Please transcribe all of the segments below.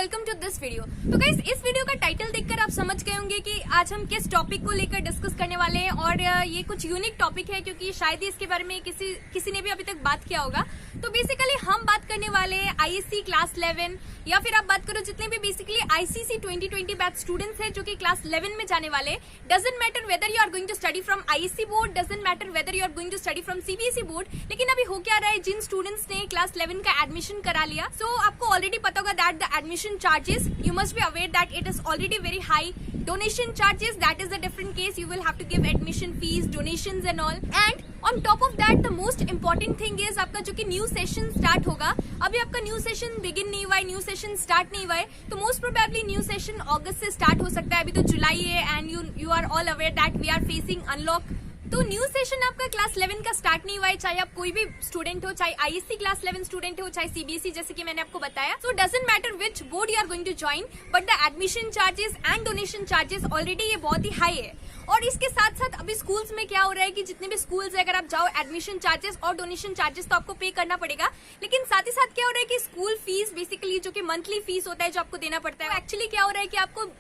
Welcome to this video. तो guys, इस video का टाइटल देखकर आप समझ गए होंगे कि आज हम किस टॉपिक को लेकर डिस्कस करने वाले हैं। और ये कुछ यूनिक टॉपिक है क्योंकि शायद ही इसके बारे में किसी ने भी अभी तक बात किया होगा। तो बेसिकली हम बात करने वाले हैं आईएससी क्लास 11 या फिर आप बात करो जितने भी बेसिकली आईसीसी 2020 बैच स्टूडेंट्स हैं जो कि क्लास 11 में जाने वाले। Doesn't matter whether you are going to study from ISC board, doesn't matter whether you are going to study from CBSE board. लेकिन अभी हो क्या रहा है, जिन स्टूडेंट्स ने क्लास 11 का एडमिशन करा लिया, सो आपको ऑलरेडी पता होगा that the admission charges, you must be aware that it is already very high. Donation charges, that is a different case. You will have to give admission fees, donations and all. And on top of that, the most important thing is आपका जो कि new session start होगा। अभी आपका new session begin नहीं हुआ है, new session start नहीं हुआ है, तो मोस्ट प्रोबेबली न्यू सेशन अगस्त से स्टार्ट हो सकता है। अभी तो जुलाई है and you are all aware that we are facing unlock. तो न्यू सेशन आपका क्लास 11 का स्टार्ट नहीं हुआ है, चाहे आप कोई भी स्टूडेंट हो, चाहे आईएससी क्लास 11 स्टूडेंट हो, चाहे सीबीएसई, जैसे कि मैंने आपको बताया। So doesn't matter which board you are going to join, but the admission charges and donation charges already ये बहुत ही हाई है। और इसके साथ साथ अभी स्कूल्स में क्या हो रहा है कि जितने भी स्कूल्स है, अगर आप जाओ, एडमिशन चार्जेस और डोनेशन चार्जेस तो आपको पे करना पड़ेगा। लेकिन साथ ही साथ क्या हो रहा है कि स्कूल फीस बेसिकली जो कि मंथली फीस होता है जो आपको देना पड़ता है, एक्चुअली क्या हो रहा है कि आपको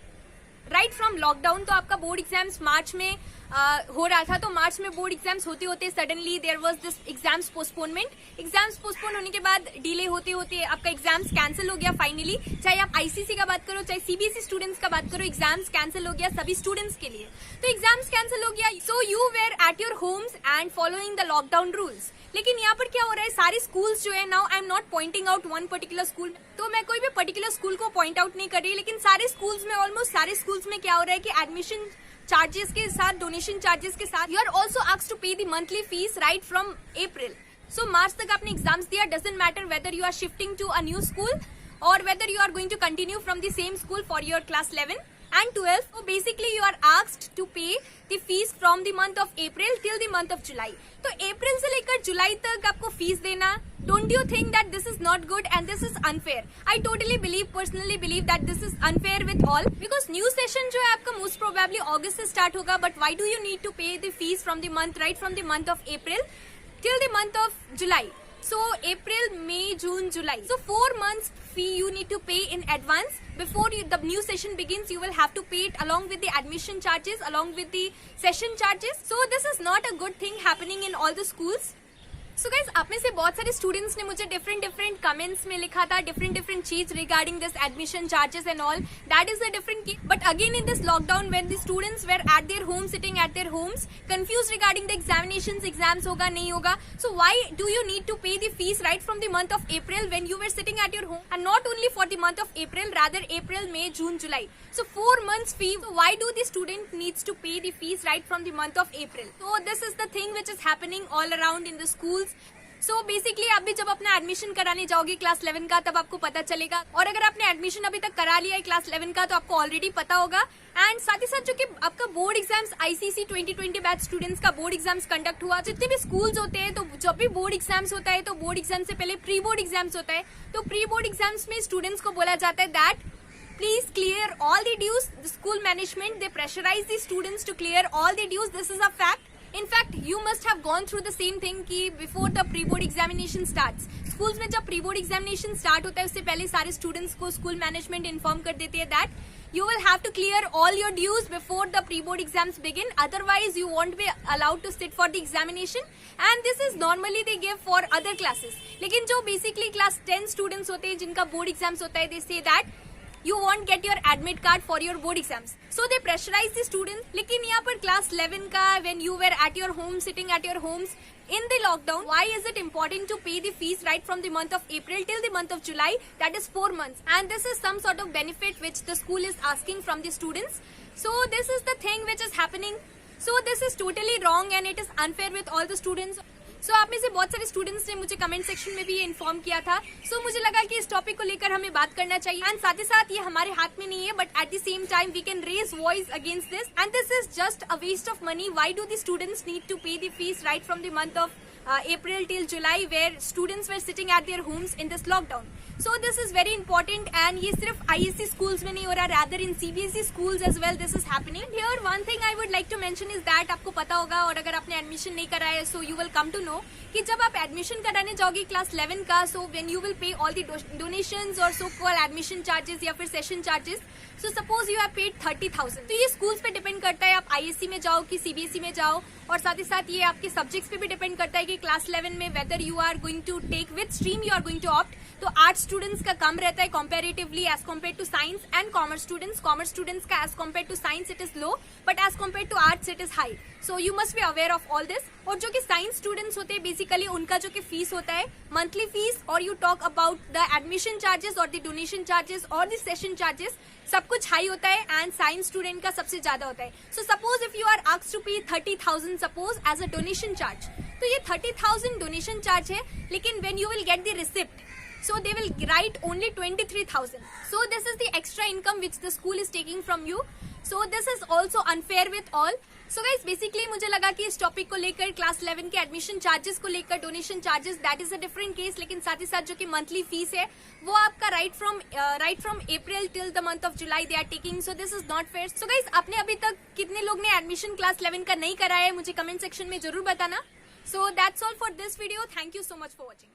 राइट फ्रॉम लॉकडाउन, तो आपका बोर्ड एग्जाम्स मार्च में हो रहा था, तो मार्च में बोर्ड एग्जाम्स होते होते suddenly there was this exams postponement. Exams postpone होने के बाद डिले होते होते आपका एग्जाम्स कैंसिल हो गया फाइनली। चाहे आप आईसीसी का बात करो, चाहे सीबीएसई स्टूडेंट्स का बात करो, एग्जाम्स कैंसिल हो गया सभी स्टूडेंट्स के लिए। तो एग्जाम्स कैंसिल हो गया, so you were at your homes and following the lockdown rules. लेकिन यहाँ पर क्या हो रहा है, सारे स्कूल्स जो है, now I am not pointing out one particular school, तो मैं कोई भी पर्टिकुलर स्कूल को पॉइंट आउट नहीं कर रही, लेकिन सारे स्कूल्स में, ऑलमोस्ट सारे स्कूल्स में क्या हो रहा है कि एडमिशन चार्जेस के साथ, डोनेशन चार्जेस के साथ, you are also asked to pay the monthly fees right from April. So March तक आपने एग्जाम्स दिया, doesn't matter whether you are shifting to a new school or whether you are going to continue from the same school for your class 11 and 12. So basically you are asked to pay the fees from the month of April till the month of July. तो अप्रैल से लेकर जुलाई तक आपको fees देना, don't you think that this is not good and this is unfair? I totally personally believe that this is unfair with all, because new session जो है आपका most probably August से start होगा, but why do you need to pay the fees from the month, right from the month of April till the month of July? So April, May, June, July. So 4 months fee you need to pay in advance before the new session begins. You will have to pay it along with the admission charges, along with the session charges. So this is not a good thing happening in all the schools. So guys, आप में से बहुत सारे students ने मुझे different comments में लिखा था डिफरेंट चीज regarding this admission charges and all, that is a different case. But again in this lockdown when the students were at their home, sitting at their homes, confuse regarding the examinations, exams होगा नहीं होगा, so why do you need to pay the fees right from the month of April when you were sitting at your home, and not only for the month of April, rather April, May, June, July. So 4 months fee. So why do the student needs to pay the fees right from the month of April? So this is the thing which is happening all around in the schools. So basically आप भी जब अपना admission कराने जाओगे class 11 का, तब आपको पता चलेगा। और अगर आपने एडमिशन अभी तक करा लिया है क्लास 11 का, तो आपको ऑलरेडी पता होगा। एंड साथ ही साथ जो कि आपका board exams, ICC 2020 batch students का बोर्ड एग्जाम्स कंडक्ट हुआ, जितने भी स्कूल्स होते हैं, तो जब भी बोर्ड एग्जाम्स होता है, तो बोर्ड एग्जाम से पहले प्री बोर्ड एग्जाम्स होता है। तो प्री बोर्ड एग्जाम्स में स्टूडेंट्स को बोला जाता है that please clear all the dues. The school management, they pressurize the students to clear all the dues. This is a fact. In fact, you must have gone through the same thing कि before the pre-board examination starts. Schools में जब pre-board examination start होता है, उससे पहले सारे students को school management inform कर देते हैं that you will have to clear all your dues before the pre-board exams begin. Otherwise, you won't be allowed to sit for the examination. And this is normally they give for other classes. लेकिन जो basically class 10 students होते हैं, जिनका board exams होता है, they say that you won't get your admit card for your board exams. So they pressurize the students. लेकिन यहाँ पर class 11 का, when you were at your home, sitting at your homes in the lockdown, why is it important to pay the fees right from the month of April till the month of July? That is 4 months. And this is some sort of benefit which the school is asking from the students. So this is the thing which is happening. So this is totally wrong and it is unfair with all the students. सो आप में से बहुत सारे students ने मुझे comment section में भी ये इन्फॉर्म किया था। सो मुझे लगा कि इस टॉपिक को लेकर हमें बात करना चाहिए। एंड साथ ही साथ ये हमारे हाथ में नहीं है, but at the same time we can raise voice against this, and this is just a waste of money. Why do the students need to pay the fees right from the month of April till July, where students were sitting at their homes in this lockdown? So this is very important and ये सिर्फ ISC schools में नहीं हो रहा, rather in CBSE schools as well this is happening here. One thing I would like to mention is that आपको पता होगा, और अगर आपने एडमिशन नहीं करा है so you will come to know कि जब आप एडमिशन कराने जाओगे क्लास 11 का, so when you will pay all the donations और सो कॉल्ड एडमिशन चार्जेस या फिर session charges, so suppose you have paid 30,000. तो ये स्कूल्स पे डिपेंड करता है आप ISC में जाओ कि CBSE में जाओ, और साथ ही साथ ये आपके सब्जेक्ट्स पे भी डिपेंड करता है कि क्लास 11 में whether you are going to take with stream you are going to opt. तो आर्ट्स स्टूडेंट्स का कम रहता है comparatively as compare to science, and commerce students का as compare to science it is low, but as compare to arts it is high. So you must be aware of all this. और जो कि science students होते हैं basically उनका जो कि fees होता है मंथली फीस, और you talk about the admission charges और द डोनेशन चार्जेस और द सेशन चार्जेस, सब कुछ हाई होता है एंड साइंस स्टूडेंट का सबसे ज्यादा होता है. So suppose if you are asked to pay 30,000 suppose as a donation charge, तो ये 30,000 डोनेशन चार्ज है, लेकिन when you will get the receipt, so they will write only 23,000. So this is the extra income which the school is taking from you. So this is also unfair with all. So guys basically मुझे लगा कि इस topic को लेकर class 11 के admission charges को लेकर donation charges that is a different case, लेकिन साथ ही साथ जो कि मंथली फीस है वो आपका right from April till the month of July they are taking. So this is not fair. So guys आपने अभी तक कितने लोग ने एडमिशन क्लास 11 का नहीं कराया है मुझे कमेंट सेक्शन में जरूर बताना. So that's all for this video. Thank you so much for watching.